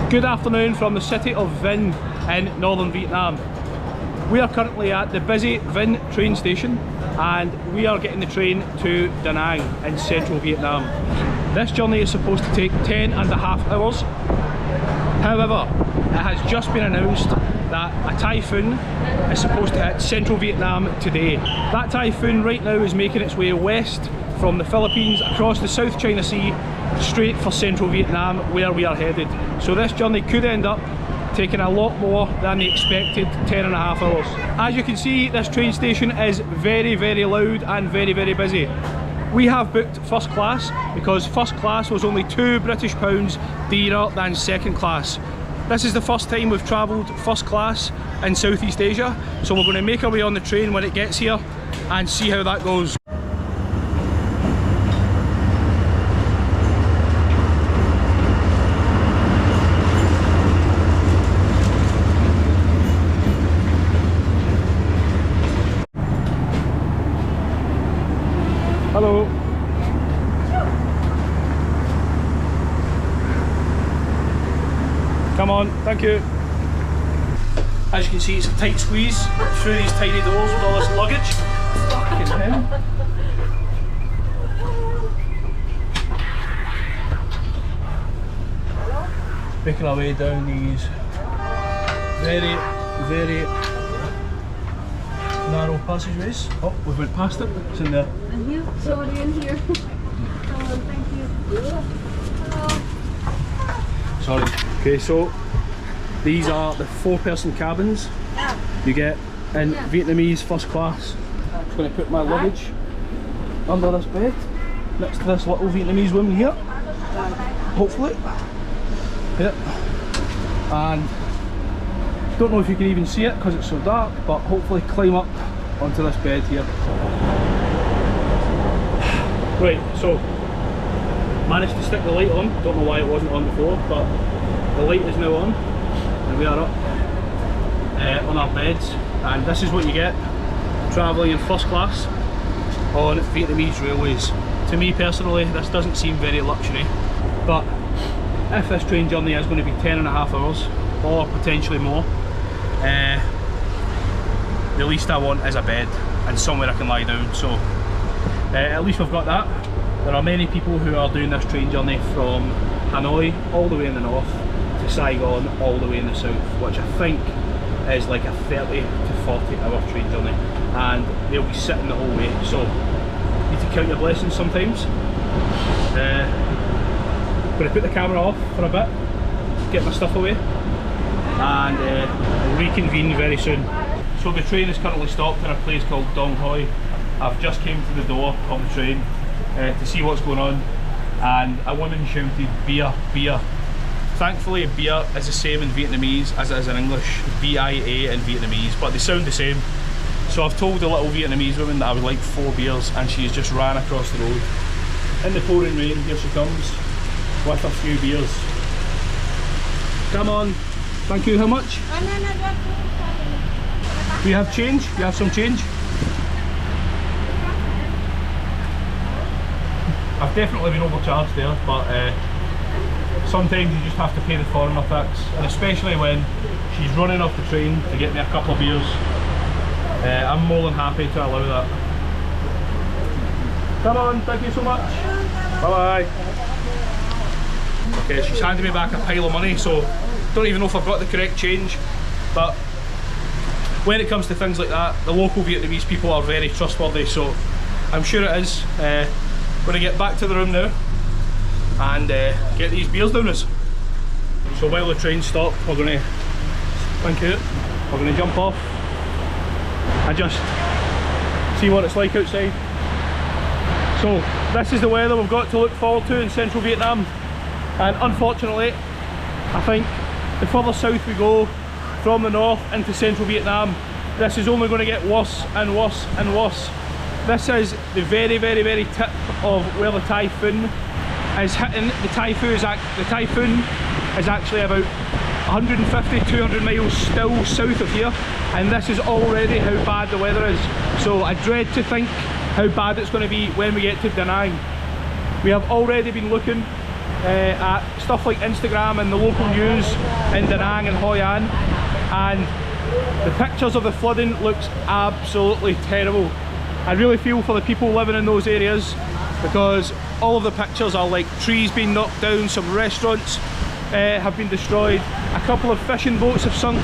Good afternoon from the city of Vinh in northern Vietnam. We are currently at the busy Vinh train station and we are getting the train to Da Nang in central Vietnam. This journey is supposed to take 10.5 hours. However, it has just been announced that a typhoon is supposed to hit central Vietnam today. That typhoon right now is making its way west from the Philippines across the South China Sea straight for central Vietnam where we are headed. So this journey could end up taking a lot more than the expected 10.5 hours. As you can see, this train station is very loud and very busy. We have booked first class because first class was only £2 dearer than second class. This is the first time we've travelled first class in Southeast Asia, so we're going to make our way on the train when it gets here and see how that goes. Hello. Come on, thank you. As you can see, it's a tight squeeze through these tiny doors with all this luggage. Fucking hell. Making our way down these very narrow passageways. Oh, we went past it. It's in there. And here, sorry, in here. Oh, thank you. Hello. Sorry. Okay, so these are the 4-person cabins you get in Vietnamese first class. I'm just going to put my luggage under this bed next to this little Vietnamese woman here. Hopefully. Yep. And don't know if you can even see it because it's so dark, but hopefully climb up onto this bed here. Right, so managed to stick the light on. Don't know why it wasn't on before, but the light is now on and we are up on our beds, and this is what you get travelling in first class on Vietnamese railways. To me personally, this doesn't seem very luxury, but if this train journey is going to be 10.5 hours or potentially more, the least I want is a bed and somewhere I can lie down. So at least we've got that. There are many people who are doing this train journey from Hanoi all the way in the north to Saigon all the way in the south, which I think is like a 30 to 40 hour train journey, and they'll be sitting the whole way, so you need to count your blessings sometimes. I'm going to put the camera off for a bit, get my stuff away, and we'll reconvene very soon. So the train is currently stopped in a place called Dong Hoi. I've just came to the door of the train to see what's going on, and a woman shouted beer, beer. Thankfully beer is the same in Vietnamese as it is in English, B-I-A in Vietnamese, but they sound the same. So I've told the little Vietnamese woman that I would like 4 beers, and she's just ran across the road. In the pouring rain, here she comes with a few beers. Come on, thank you. How much? Do you have change? You have some change? I've definitely been overcharged there, but sometimes you just have to pay the foreigner tax, and especially when she's running off the train to get me a couple of beers, I'm more than happy to allow that. Come on, thank you so much. Bye bye. Okay, she's handed me back a pile of money, so don't even know if I've got the correct change, but when it comes to things like that, the local Vietnamese people are very trustworthy, so I'm sure it is. Going to get back to the room now and get these beers down us. So while the train stopped, we're going to, thank you, we're going to jump off and just see what it's like outside. So this is the weather we've got to look forward to in central Vietnam, and unfortunately I think the further south we go from the north into central Vietnam, this is only going to get worse and worse and worse. This is the very tip of where the typhoon is hitting. The typhoon is actually about 150-200 miles still south of here, and this is already how bad the weather is. So I dread to think how bad it's going to be when we get to Da Nang. We have already been looking at stuff like Instagram and the local news in Da Nang and Hoi An, and the pictures of the flooding looks absolutely terrible. I really feel for the people living in those areas, because all of the pictures are like trees being knocked down, some restaurants have been destroyed, a couple of fishing boats have sunk,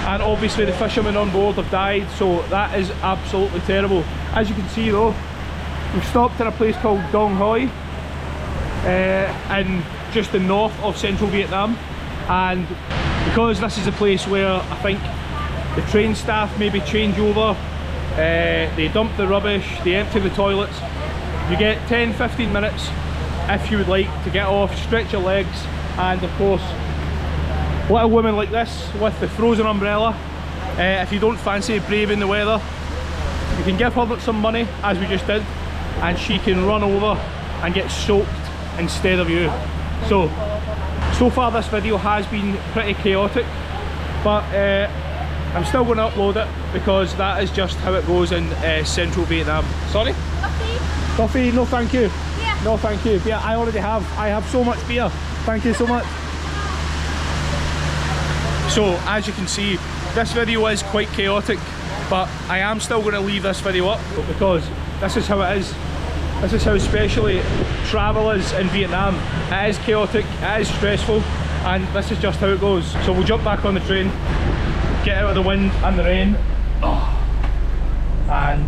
and obviously the fishermen on board have died, so that is absolutely terrible. As you can see though, we've stopped in a place called Dong Hoi, in just the north of central Vietnam, and because this is a place where I think the train staff maybe change over, they dump the rubbish, they empty the toilets, you get 10-15 minutes if you would like to get off, stretch your legs, and of course little women like this with the frozen umbrella, if you don't fancy braving the weather, you can give her some money as we just did, and she can run over and get soaked instead of you. So far this video has been pretty chaotic, but I'm still going to upload it because that is just how it goes in central Vietnam. Sorry? Coffee? Coffee? No thank you. Yeah. No thank you. Beer, I already have. I have so much beer. Thank you so much. So as you can see, this video is quite chaotic, but I am still going to leave this video up because this is how it is. This is how especially travel is in Vietnam. It is chaotic, it is stressful, and this is just how it goes. So we'll jump back on the train, get out of the wind and the rain, and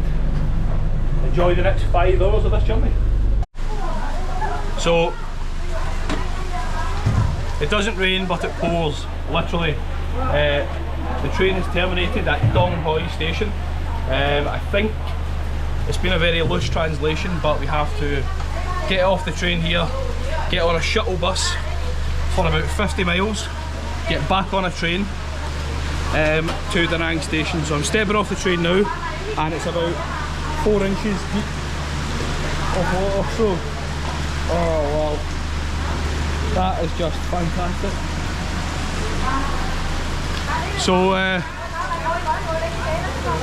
enjoy the next 5 hours of this journey. So it doesn't rain, but it pours, literally. The train has terminated at Dong Hoi station. I think it's been a very loose translation, but we have to get off the train here, get on a shuttle bus for about 50 miles, get back on a train to Da Nang station. So I'm stepping off the train now, and it's about 4 inches deep of water. So, oh wow, that is just fantastic. So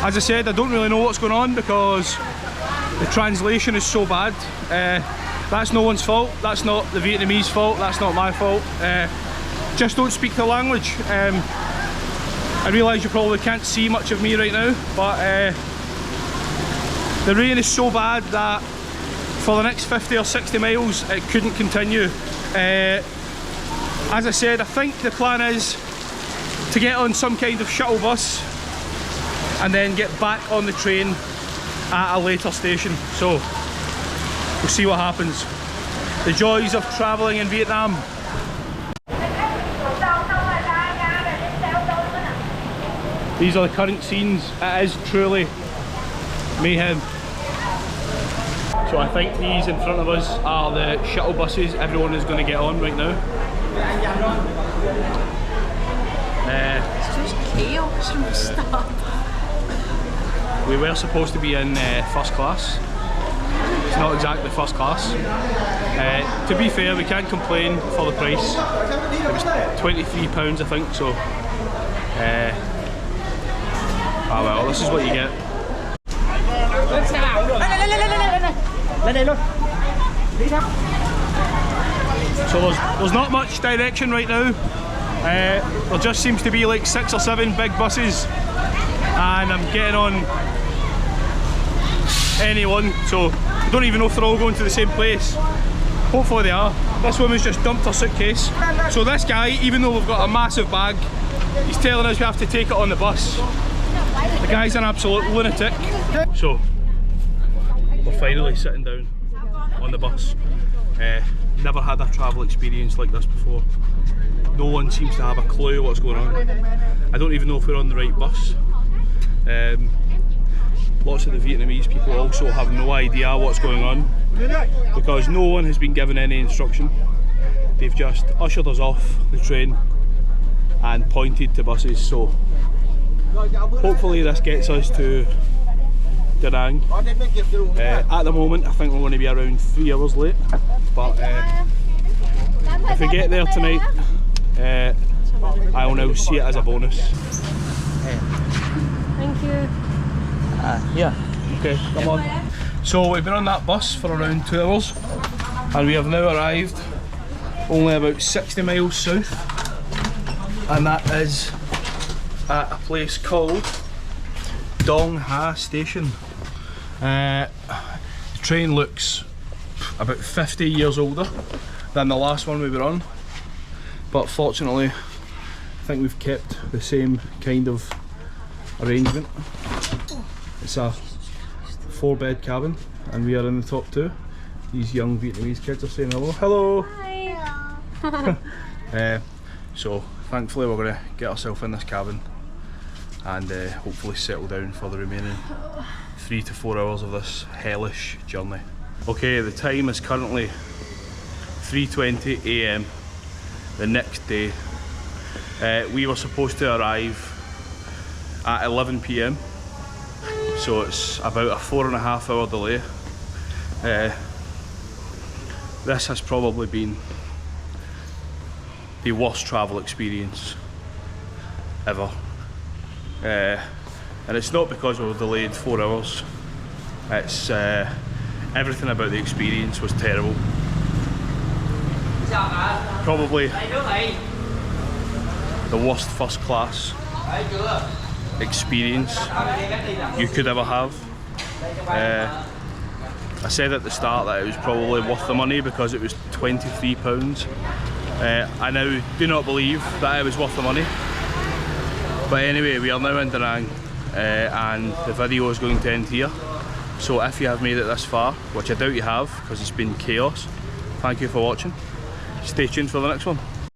as I said, I don't really know what's going on because the translation is so bad. That's no one's fault, that's not the Vietnamese fault, that's not my fault. Just don't speak the language. I realise you probably can't see much of me right now, but the rain is so bad that for the next 50 or 60 miles it couldn't continue. As I said, I think the plan is to get on some kind of shuttle bus and then get back on the train at a later station. So we'll see what happens. The joys of travelling in Vietnam. These are the current scenes. It is truly mayhem. So I think these in front of us are the shuttle buses everyone is going to get on right now. It's just chaos from the start. We were supposed to be in first class. It's not exactly first class. To be fair, we can't complain for the price. It was £23 I think, so ah well, this is what you get. So there's not much direction right now. There just seems to be like 6 or 7 big buses, and I'm getting on any one, so I don't even know if they're all going to the same place. Hopefully they are. This woman's just dumped her suitcase. So this guy, even though we've got a massive bag, he's telling us we have to take it on the bus. The guy's an absolute lunatic. So we're finally sitting down on the bus. Never had a travel experience like this before. No one seems to have a clue what's going on. I don't even know if we're on the right bus. Lots of the Vietnamese people also have no idea what's going on because no one has been given any instruction. They've just ushered us off the train and pointed to buses. So hopefully this gets us to Da Nang. At the moment I think we're going to be around 3 hours late, but if we get there tonight I will now see it as a bonus. Thank you. Yeah, okay, come on. So we've been on that bus for around 2 hours and we have now arrived only about 60 miles south, and that is at a place called Dong Hoi station. The train looks about 50 years older than the last one we were on, but fortunately I think we've kept the same kind of arrangement. It's a 4-bed cabin and we are in the top 2. These young Vietnamese kids are saying hello. Hello! Hi. So thankfully we're going to get ourselves in this cabin and hopefully settle down for the remaining 3 to 4 hours of this hellish journey. Okay, the time is currently 3:20 AM the next day. We were supposed to arrive at 11 PM, so it's about a 4.5 hour delay. This has probably been the worst travel experience ever. And it's not because we were delayed 4 hours, it's everything about the experience was terrible. Probably the worst first class experience you could ever have. I said at the start that it was probably worth the money because it was £23. I now do not believe that it was worth the money. But anyway, we are now in Da Nang and the video is going to end here. So if you have made it this far, which I doubt you have because it's been chaos, thank you for watching. Stay tuned for the next one.